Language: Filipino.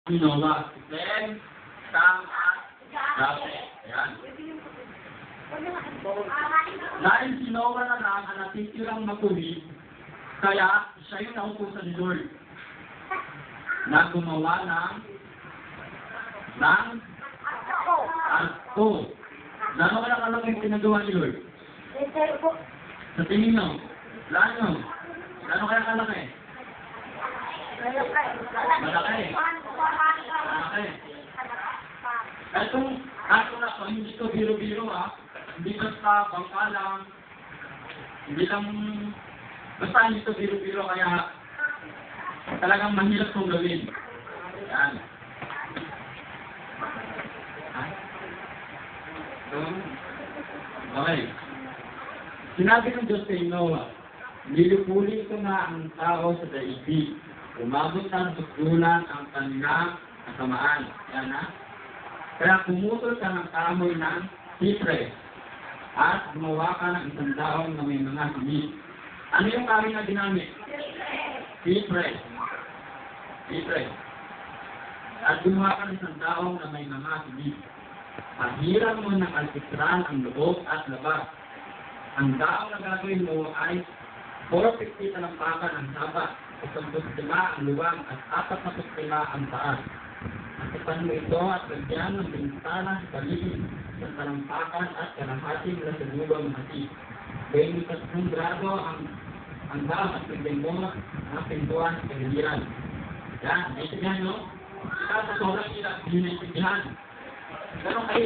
Sinowa. Then, Sam at Dape. Ayan. Dahil si Noah na lang ang natitirang matuwid, kaya siya yung nautusan ni Lord na gumawa ng arko. Gano'n kaya kalaki yung pinagawa ni Lord? Sa tingin nyo? Gano'n kaya kalaki? Malaki. Itong arko na to, hindi to biro-biro Hindi basta bangka lang. Hindi lang, basta hindi to biro-biro kaya talagang mahirap itong gawin. Yan. Okay. Sinabi ng Diyos kay Noah, nilipuli ko na ang tao sa daigdig. Umabot ng susulan ang kanilang kasamaan. Yan Kaya pumutol ka ng kahoy ng sipre at gumawa ka ng isang daon na may mga himig. Ano yung kahoy na ginamit? Sipre. At gumawa ka ng isang daon na may mga himig. Pahiran mo ng alkitran ang loob at labas. Ang daong na gagawin mo ay 450 talampakan ang haba, 15 ang luwang at 45 ang taas. Akipan mo ito at lagyan ng bintana sa paligid ng talampakan at kalahati na sa lubang hati. 23 grado ang daong at lagyan mo ang pintuan sa giliran. Yan, naintindihan nyo? Sa sobrang hirap, hindi naintindihan. Ganun kayo.